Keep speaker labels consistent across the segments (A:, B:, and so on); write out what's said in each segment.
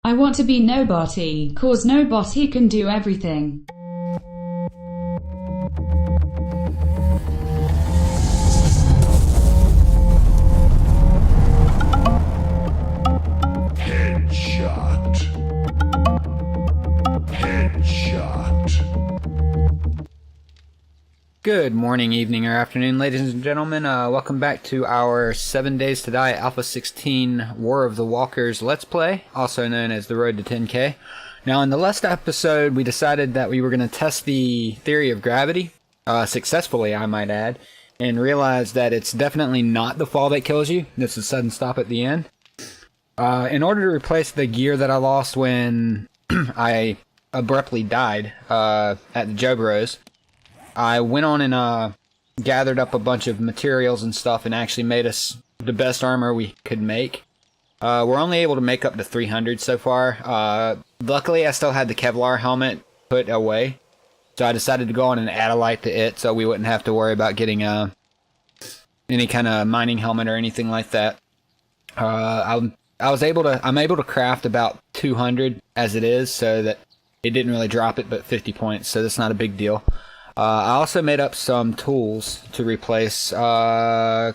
A: I want to be nobody, cause nobody can do everything.
B: Headshot. Headshot.
C: Good morning, evening, or afternoon, ladies and gentlemen. Welcome back to our 7 Days to Die Alpha 16 War of the Walkers Let's Play, also known as the Road to 10K. Now, in the last episode, we decided that we were going to test the theory of gravity, successfully, I might add, and realized that it's definitely not the fall that kills you. It's a sudden stop at the end. In order to replace the gear that I lost when I abruptly died at the Joe Bros, I went on and gathered up a bunch of materials and stuff and actually made us the best armor we could make. We're only able to make up to 300 so far. Luckily, I still had the Kevlar helmet put away, so I decided to go on and add a light to it so we wouldn't have to worry about getting any kind of mining helmet or anything like that. I'm able to craft about 200 as it is, so that it didn't really drop it but 50 points, so that's not a big deal. I also made up some tools to replace. Currently,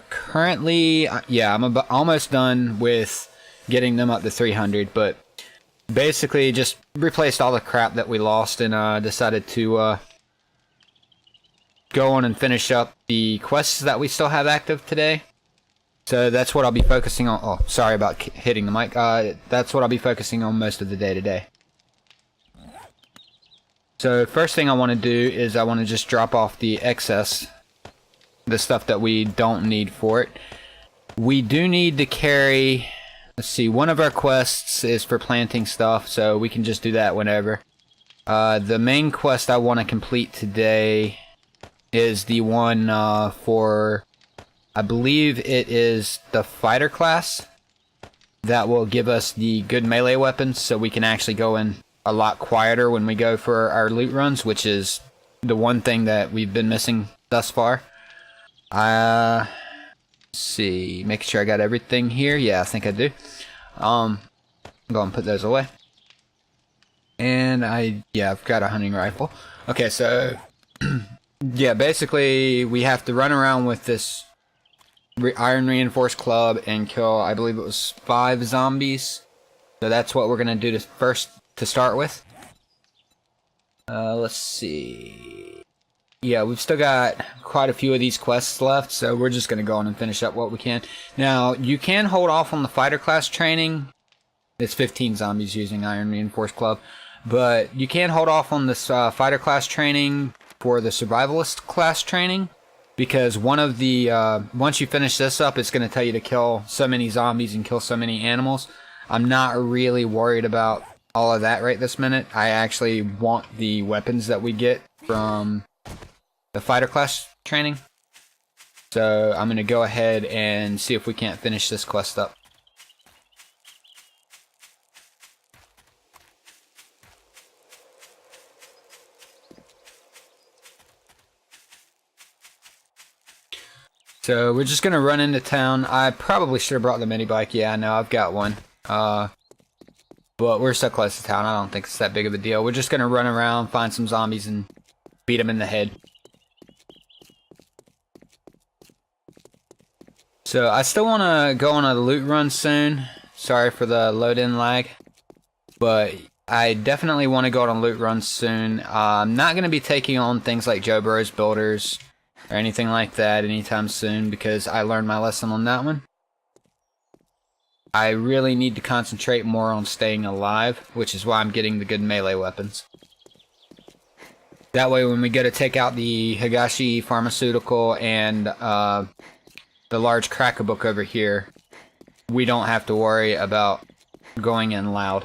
C: yeah, I'm almost done with getting them up to 300, but basically just replaced all the crap that we lost and decided to go on and finish up the quests that we still have active today. So that's what I'll be focusing on. Oh, sorry about hitting the mic. That's what I'll be focusing on most of the day today. So first thing I want to do is I want to just drop off the excess, the stuff that we don't need for it. We do need to carry, let's see, one of our quests is for planting stuff, so we can just do that whenever. The main quest I want to complete today is the one for, I believe it is the fighter class that will give us the good melee weapons, so we can actually go in a lot quieter when we go for our loot runs, which is the one thing that we've been missing thus far. Let's see, making sure I got everything here. Yeah, I think I do. Go and put those away. And yeah, I've got a hunting rifle. Okay, so yeah, basically we have to run around with this iron reinforced club and kill, I believe it was 5 zombies. So that's what we're gonna do to start with. Let's see. Yeah, we've still got quite a few of these quests left, so we're just going to go on and finish up what we can. Now, you can hold off on the fighter class training. It's 15 zombies using Iron Reinforced Club. But you can hold off on this fighter class training for the survivalist class training, because one of the once you finish this up, it's going to tell you to kill so many zombies and kill so many animals. I'm not really worried about all of that right this minute. I actually want the weapons that we get from the fighter class training. So I'm going to go ahead and see if we can't finish this quest up. So we're just going to run into town. I probably should have brought the mini bike. Yeah, no, I've got one. But we're so close to town, I don't think it's that big of a deal. We're just going to run around, find some zombies, and beat them in the head. So I still want to go on a loot run soon. Sorry for the load-in lag. But I definitely want to go on a loot run soon. I'm not going to be taking on things like Joe Bros builders or anything like that anytime soon, because I learned my lesson on that one. I really need to concentrate more on staying alive, which is why I'm getting the good melee weapons. That way when we go to take out the Higashi pharmaceutical and the large cracker book over here, we don't have to worry about going in loud.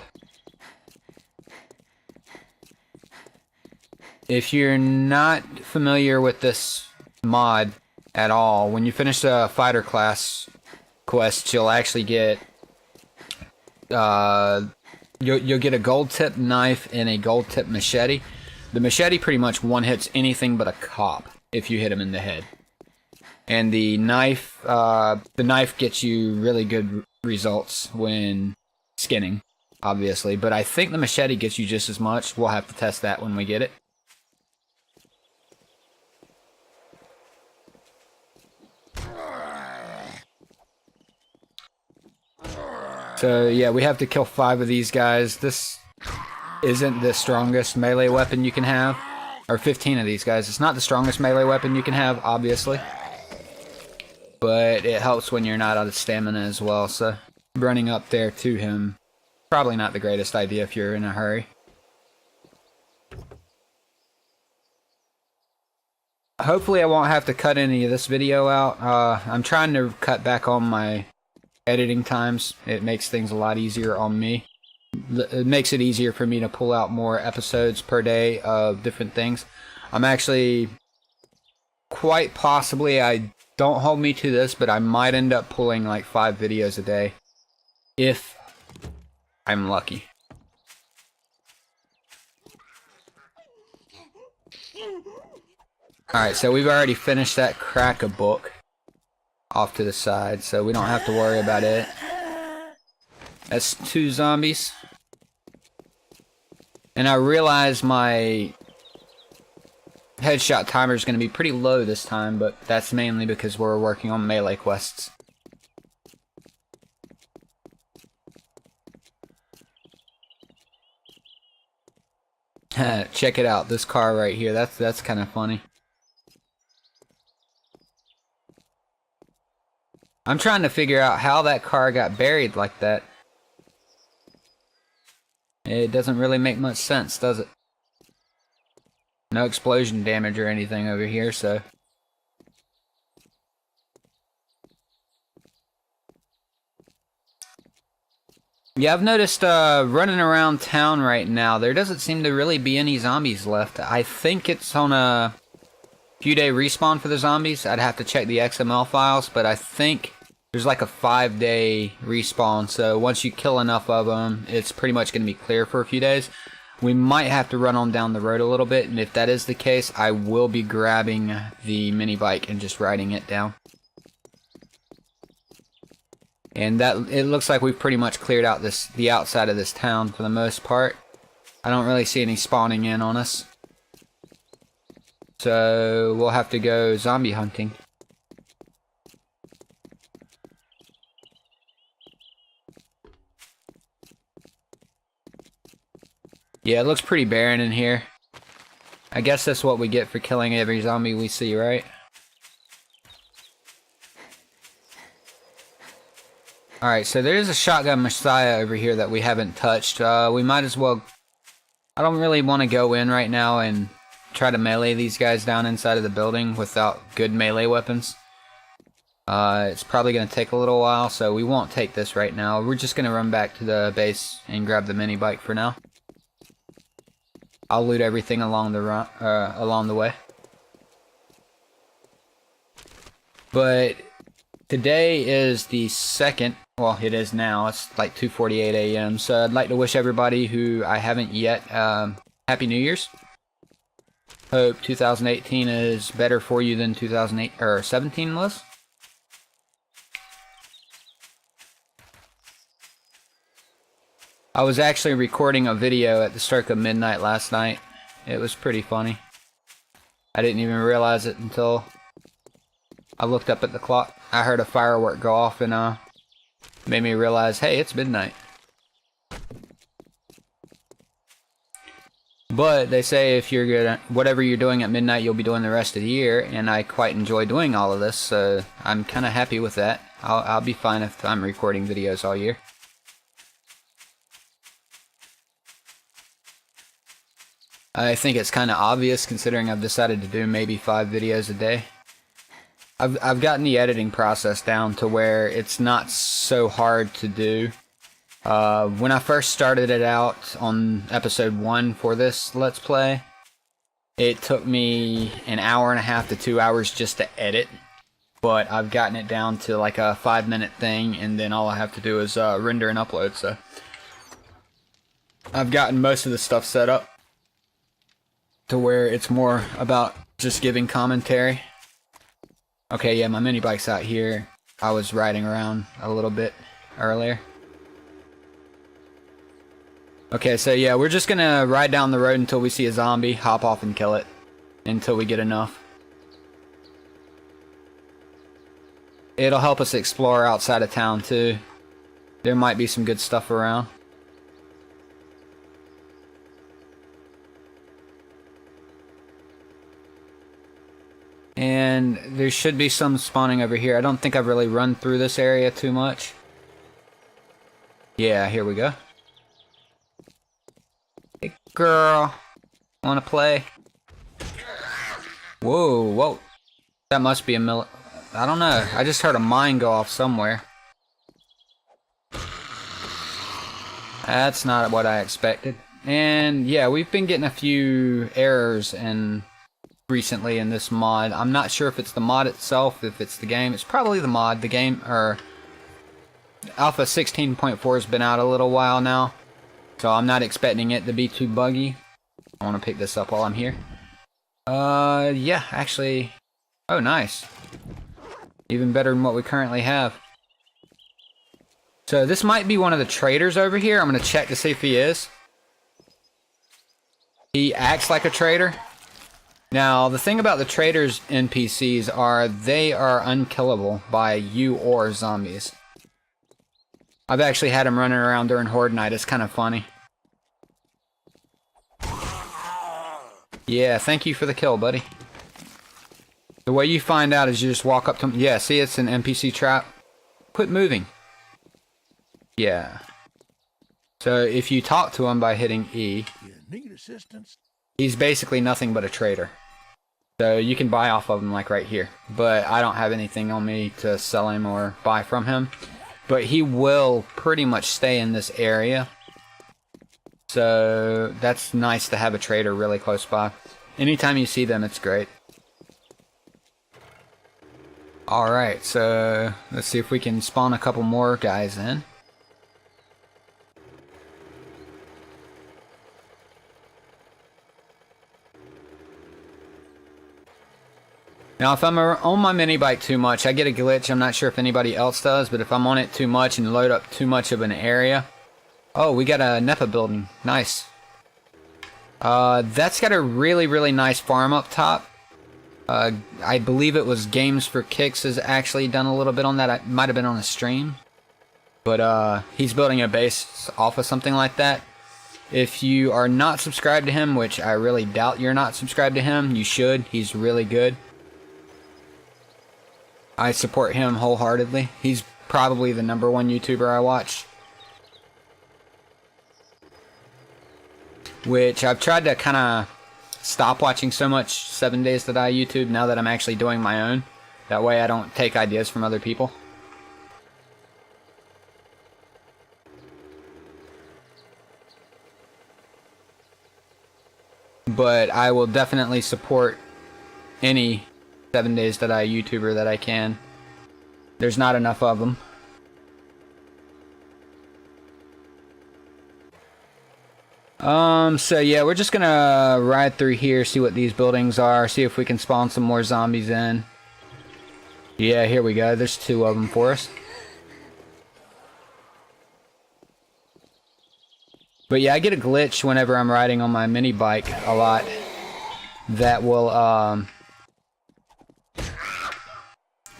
C: If you're not familiar with this mod at all, when you finish the fighter class quest, you'll actually get you'll get a gold tip knife and a gold tip machete. The machete pretty much one hits anything but a cop if you hit him in the head. And the knife gets you really good results when skinning. obviously, but I think the machete gets you just as much. We'll have to test that when we get it. So yeah, we have to kill 5 of these guys. This isn't the strongest melee weapon you can have. Or 15 of these guys. It's not the strongest melee weapon you can have, obviously. But it helps when you're not out of stamina as well, so running up there to him, probably not the greatest idea if you're in a hurry. Hopefully I won't have to cut any of this video out. I'm trying to cut back on my editing times. It makes things a lot easier on me. It makes it easier for me to pull out more episodes per day of different things. I'm actually, quite possibly, don't hold me to this, but I might end up pulling like 5 videos a day. If I'm lucky. Alright, so we've already finished that crack a book off to the side, so we don't have to worry about it. That's 2 zombies. And I realize my headshot timer is going to be pretty low this time, but that's mainly because we're working on melee quests. Check it out, this car right here, that's kind of funny. I'm trying to figure out how that car got buried like that. It doesn't really make much sense, does it? No explosion damage or anything over here, so... Yeah, I've noticed running around town right now, there doesn't seem to really be any zombies left. I think it's on a few-day respawn for the zombies. I'd have to check the XML files, but I think there's like a 5-day respawn, so once you kill enough of them, it's pretty much going to be clear for a few days. We might have to run on down the road a little bit, and if that is the case, I will be grabbing the mini bike and just riding it down. And that, it looks like we've pretty much cleared out the outside of this town for the most part. I don't really see any spawning in on us. So we'll have to go zombie hunting. Yeah, it looks pretty barren in here. I guess that's what we get for killing every zombie we see, right? Alright, so there's a shotgun Messiah over here that we haven't touched. We might as well... I don't really want to go in right now and try to melee these guys down inside of the building without good melee weapons. It's probably going to take a little while, so we won't take this right now. We're just going to run back to the base and grab the mini bike for now. I'll loot everything along the way. But today is the 2nd. Well, it is now. It's like 2:48 a.m. So I'd like to wish everybody who I haven't yet Happy New Year's. Hope 2018 is better for you than 2017 was. I was actually recording a video at the stroke of midnight last night. It was pretty funny. I didn't even realize it until I looked up at the clock. I heard a firework go off and made me realize, hey, it's midnight. But they say if you're good at whatever you're doing at midnight, you'll be doing the rest of the year, and I quite enjoy doing all of this, so I'm kind of happy with that. I'll be fine if I'm recording videos all year. I think it's kind of obvious considering I've decided to do maybe 5 videos a day. I've gotten the editing process down to where it's not so hard to do. When I first started it out on episode 1 for this Let's Play, it took me an hour and a half to 2 hours just to edit. But I've gotten it down to like a 5-minute thing, and then all I have to do is render and upload. So I've gotten most of the stuff set up to where it's more about just giving commentary. Okay, yeah, my mini bike's out here. I was riding around a little bit earlier. Okay, so yeah, we're just gonna ride down the road until we see a zombie, hop off and kill it. Until we get enough. It'll help us explore outside of town too. There might be some good stuff around. And there should be some spawning over here. I don't think I've really run through this area too much. Yeah, here we go. Hey girl, wanna play? Whoa, whoa. That must be a I don't know. I just heard a mine go off somewhere. That's not what I expected. And yeah, we've been getting a few errors and recently in this mod. I'm not sure if it's the mod itself, if it's the game. It's probably the mod. The game, or Alpha 16.4 has been out a little while now, so I'm not expecting it to be too buggy. I want to pick this up while I'm here. Yeah, actually. Oh, nice. Even better than what we currently have. So this might be one of the traders over here. I'm going to check to see if he is. He acts like a trader. Now, the thing about the traders NPCs are they are unkillable by you or zombies. I've actually had him running around during Horde Night. It's kind of funny. Yeah, thank you for the kill, buddy. The way you find out is you just walk up to him. Yeah, see, it's an NPC trap. Quit moving. Yeah. So if you talk to him by hitting E,
B: You need assistance?
C: he's basically nothing but a trader. So you can buy off of him like right here. But I don't have anything on me to sell him or buy from him. But he will pretty much stay in this area. So that's nice to have a trader really close by. Anytime you see them, it's great. Alright, so let's see if we can spawn a couple more guys in. Now, if I'm on my mini bike too much, I get a glitch. I'm not sure if anybody else does, but if I'm on it too much and load up too much of an area... Oh, we got a NEPA building. Nice. That's got a really, really nice farm up top. I believe it was Games for Kicks has actually done a little bit on that. It might have been on a stream. But he's building a base off of something like that. If you are not subscribed to him, which I really doubt you're not subscribed to him, you should. He's really good. I support him wholeheartedly. He's probably the #1 YouTuber I watch. Which I've tried to kind of stop watching so much 7 Days to Die YouTube now that I'm actually doing my own. That way I don't take ideas from other people. But I will definitely support any 7 Days to Die YouTuber that I can. There's not enough of them. So yeah, we're just gonna ride through here, see what these buildings are, see if we can spawn some more zombies in. Yeah, here we go. There's 2 of them for us. But yeah, I get a glitch whenever I'm riding on my mini bike a lot. That will,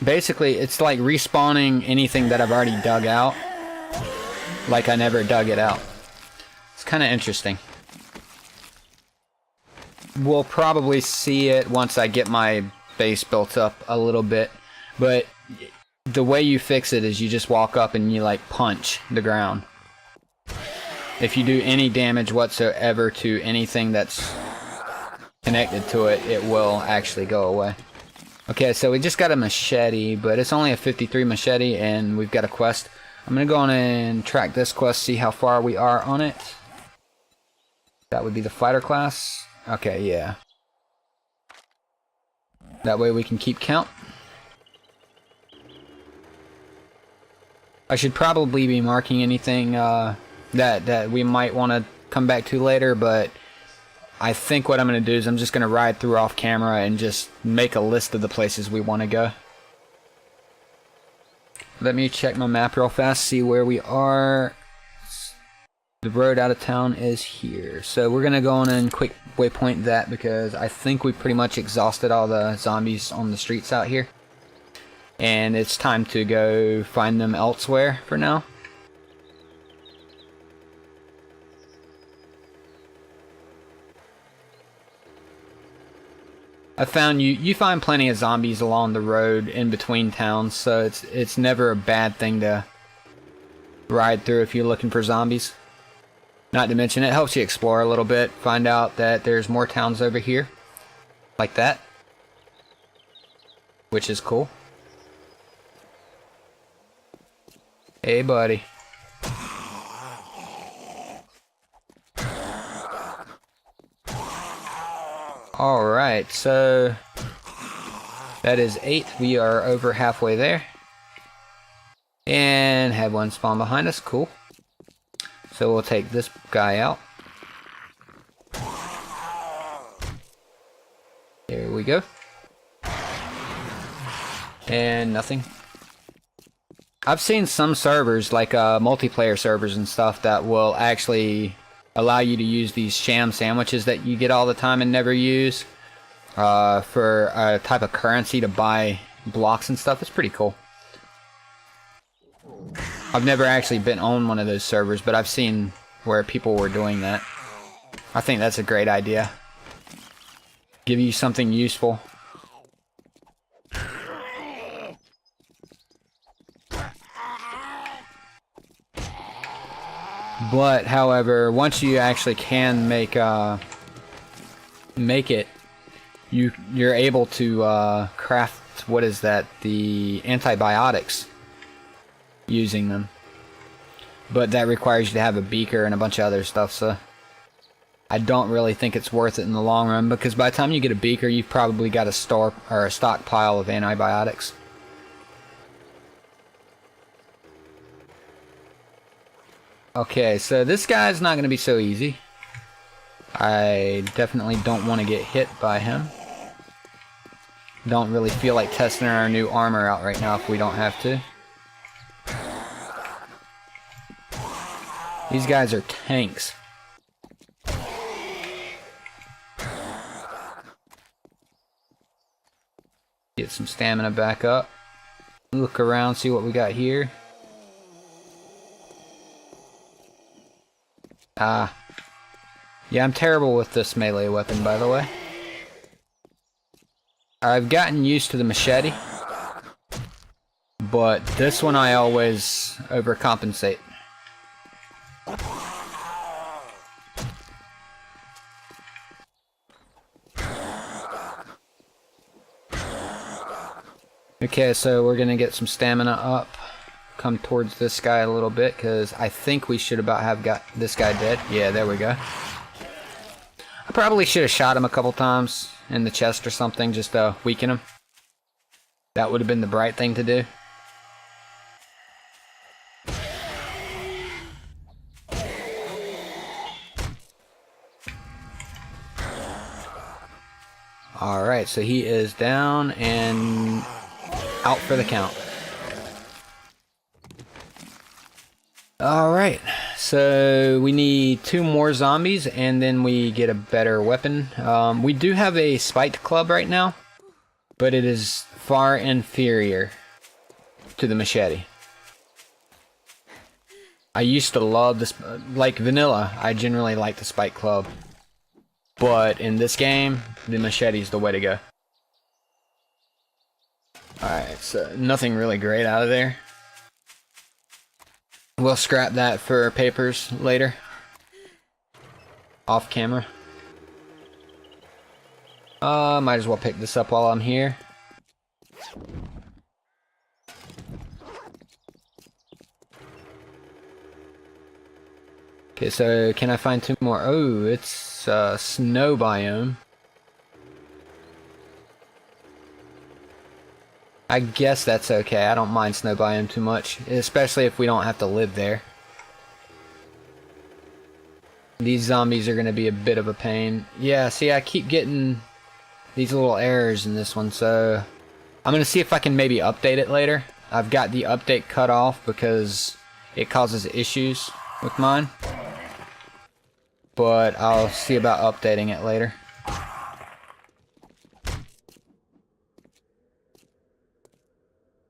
C: basically, it's like respawning anything that I've already dug out. Like I never dug it out. It's kind of interesting. We'll probably see it once I get my base built up a little bit. But the way you fix it is you just walk up and you like punch the ground. If you do any damage whatsoever to anything that's connected to it, it will actually go away. Okay, so we just got a machete, but it's only a 53 machete, and we've got a quest. I'm going to go on and track this quest, see how far we are on it. That would be the fighter class. Okay, yeah. That way we can keep count. I should probably be marking anything that we might want to come back to later, but I think what I'm going to do is I'm just going to ride through off camera and just make a list of the places we want to go. Let me check my map real fast, see where we are. the road out of town is here. So we're gonna go on and quick waypoint that because I think we pretty much exhausted all the zombies on the streets out here. And it's time to go find them elsewhere for now. I found you find plenty of zombies along the road in between towns, so it's never a bad thing to ride through if you're looking for zombies. Not to mention it helps you explore a little bit, find out that there's more towns over here, like that, which is cool. Hey buddy. Alright, so that is 8. We are over halfway there. And have one spawn behind us. Cool. So we'll take this guy out. There we go. And nothing. I've seen some servers, like multiplayer servers and stuff, that will actually allow you to use these sham sandwiches that you get all the time and never use for a type of currency to buy blocks and stuff. It's pretty cool. I've never actually been on one of those servers, but I've seen where people were doing that. I think that's a great idea. Give you something useful. But, however, once you actually can make it, you're able to craft, what is that, the antibiotics using them. But that requires you to have a beaker and a bunch of other stuff, so I don't really think it's worth it in the long run, because by the time you get a beaker, you've probably got a store or a stockpile of antibiotics. Okay, so this guy's not going to be so easy. I definitely don't want to get hit by him. Don't really feel like testing our new armor out right now if we don't have to. These guys are tanks. Get some stamina back up. Look around, see what we got here. Yeah, I'm terrible with this melee weapon, by the way. I've gotten used to the machete, but this one I always overcompensate. Okay, so we're gonna get some stamina up. Come towards this guy a little bit, because I think we should about have got this guy dead. Yeah, there we go. I probably should have shot him a couple times in the chest or something, just to weaken him. That would have been the bright thing to do. Alright, so he is down and out for the count. Alright, so we need 2 more zombies and then we get a better weapon. We do have a spiked club right now, but it is far inferior to the machete. I used to love this, like vanilla, I generally like the spiked club. But in this game, the machete is the way to go. Alright, so nothing really great out of there. We'll scrap that for papers later. Off camera. Might as well pick this up while I'm here. Okay, so can I find 2 more? Oh, it's snow biome. I guess that's okay. I don't mind snow biome too much, especially if we don't have to live there. These zombies are going to be a bit of a pain. Yeah, see, I keep getting these little errors in this one, so I'm going to see if I can maybe update it later. I've got the update cut off because it causes issues with mine. but I'll see about updating it later.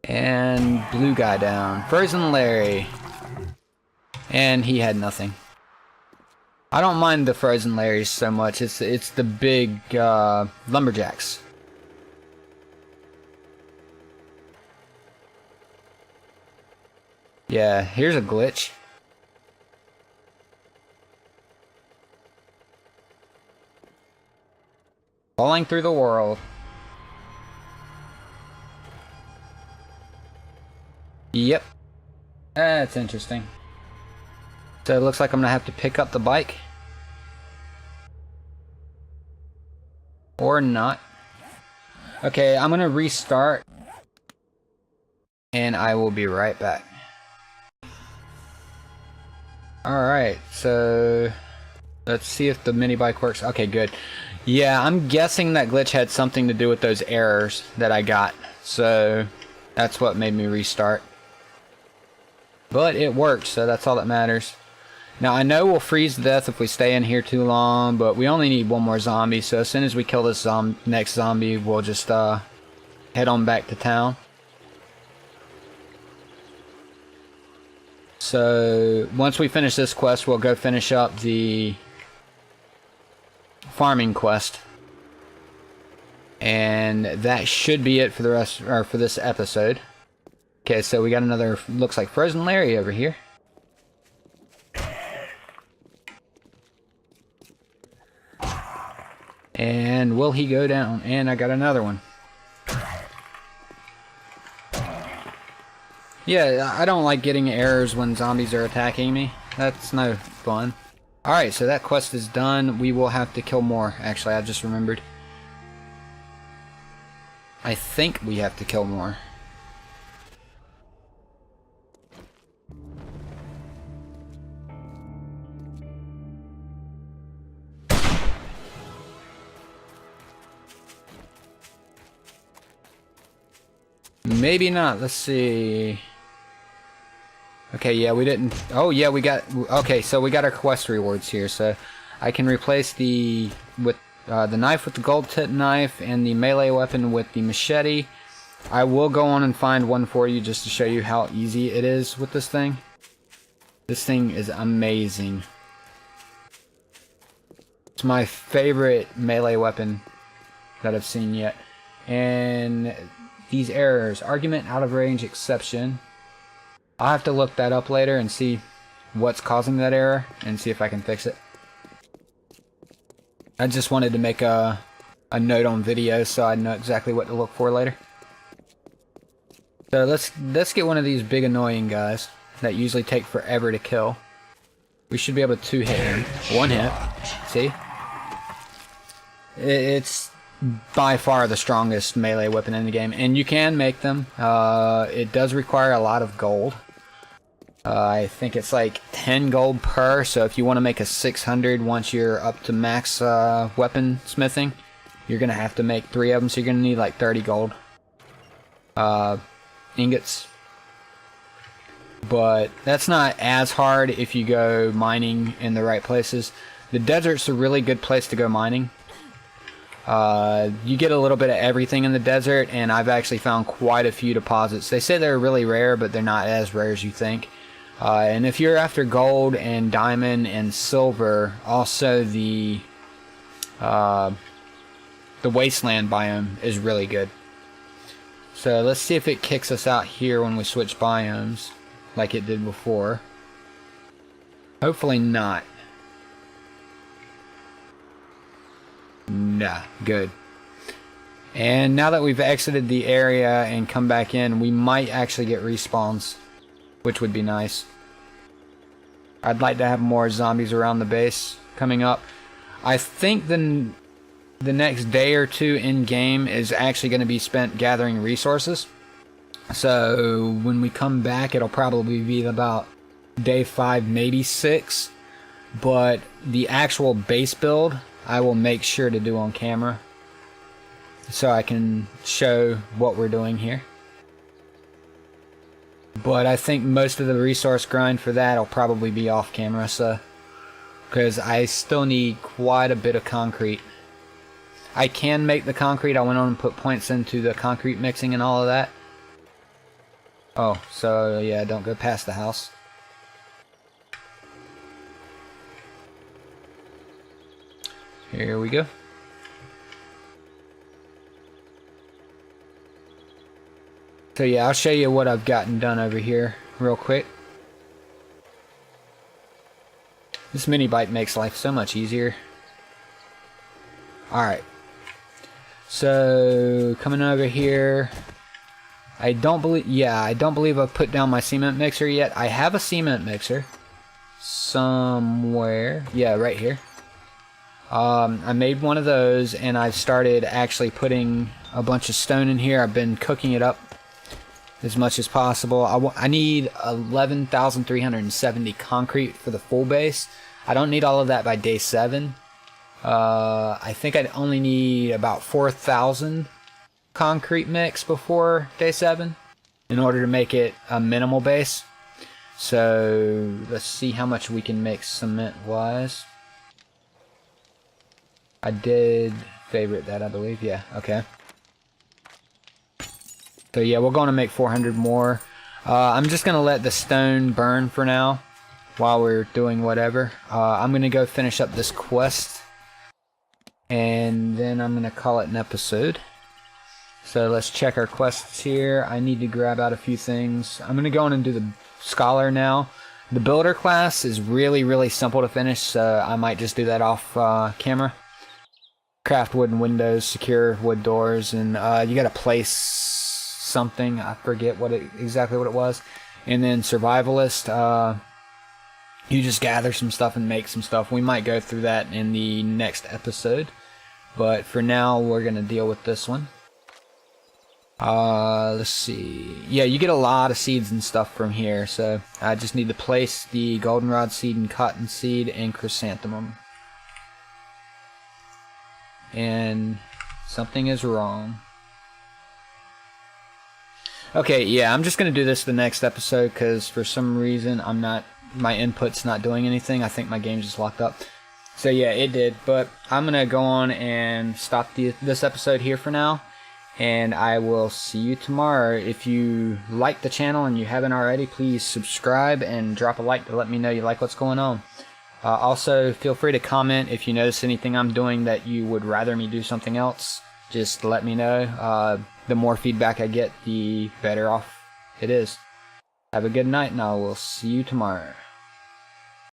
C: And blue guy down. Frozen Larry. And he had nothing. I don't mind the Frozen Larrys so much. It's the big lumberjacks. Yeah, here's a glitch. Falling through the world. Yep. That's interesting. So it looks like I'm gonna have to pick up the bike. Or not. Okay, I'm gonna restart. And I will be right back. Alright, so let's see if the mini bike works. Okay, good. Yeah, I'm guessing that glitch had something to do with those errors that I got. So that's what made me restart. But it worked, so that's all that matters. Now I know we'll freeze to death if we stay in here too long, but we only need one more zombie, so as soon as we kill this next zombie, we'll just head on back to town. So once we finish this quest, we'll go finish up the farming quest. And that should be it for the rest, or for this episode. Okay, so we got another, looks like Frozen Larry over here. And will he go down? And I got another one. Yeah, I don't like getting errors when zombies are attacking me. That's no fun. Alright, so that quest is done. We will have to kill more. Actually, I just remembered. I think we have to kill more. Maybe not. Let's see. Okay, yeah, we didn't. Oh, yeah, we got. Okay, so we got our quest rewards here. So I can replace the knife with the gold tip knife and the melee weapon with the machete. I will go on and find one for you just to show you how easy it is with this thing. This thing is amazing. It's my favorite melee weapon that I've seen yet. And these errors, argument out of range exception. I'll have to look that up later and see what's causing that error and see if I can fix it. I just wanted to make a note on video so I know exactly what to look for later. So let's get one of these big annoying guys that usually take forever to kill. We should be able to hit him. One hit. See? It's by far the strongest melee weapon in the game, and you can make them. It does require a lot of gold. I think it's like 10 gold per, so if you want to make a 600 once you're up to max weapon smithing, you're going to have to make 3 of them, so you're going to need like 30 gold ingots. But that's not as hard if you go mining in the right places. The desert's a really good place to go mining. You get a little bit of everything in the desert, and I've actually found quite a few deposits. They say they're really rare, but they're not as rare as you think. And if you're after gold and diamond and silver, also the wasteland biome is really good. So let's see if it kicks us out here when we switch biomes, like it did before. Hopefully not. Nah, good. And now that we've exited the area and come back in, we might actually get respawns, which would be nice. I'd like to have more zombies around the base coming up. I think the next day or two in game is actually going to be spent gathering resources. So when we come back, it'll probably be about day 5, maybe 6. But the actual base build, I will make sure to do on camera, so I can show what we're doing here. But I think most of the resource grind for that will probably be off camera, so because I still need quite a bit of concrete. I can make the concrete. I went on and put points into the concrete mixing and all of that. Oh, so yeah, don't go past the house. Here we go. So yeah, I'll show you what I've gotten done over here real quick. This mini bike makes life so much easier. Alright. So coming over here, I don't believe I've put down my cement mixer yet. I have a cement mixer somewhere. Yeah, right here. I made one of those and I've started actually putting a bunch of stone in here. I've been cooking it up as much as possible. I need 11,370 concrete for the full base. I don't need all of that by day 7. I think I'd only need about 4,000 concrete mix before day 7 in order to make it a minimal base. So let's see how much we can make cement wise. I did favorite that, I believe. Yeah, okay. So yeah, we're going to make 400 more. I'm just going to let the stone burn for now while we're doing whatever. I'm going to go finish up this quest and then I'm going to call it an episode. So let's check our quests here. I need to grab out a few things. I'm going to go on and do the scholar now. The builder class is really simple to finish, so I might just do that off camera. Craft wooden windows, secure wood doors, and you got to place something. I forget exactly what it was. And then survivalist, you just gather some stuff and make some stuff. We might go through that in the next episode, but for now we're gonna deal with this one. Let's see. Yeah, you get a lot of seeds and stuff from here, so I just need to place the goldenrod seed and cotton seed and chrysanthemum. And something is wrong. Okay, yeah, I'm just gonna do this the next episode because for some reason my input's not doing anything. I think my game just locked up. So yeah, it did. But I'm gonna go on and stop this episode here for now, and I will see you tomorrow. If you like the channel and you haven't already, please subscribe and drop a like to let me know you like what's going on. Also, feel free to comment if you notice anything I'm doing that you would rather me do something else. Just let me know. The more feedback I get, the better off it is. Have a good night, and I will see you tomorrow.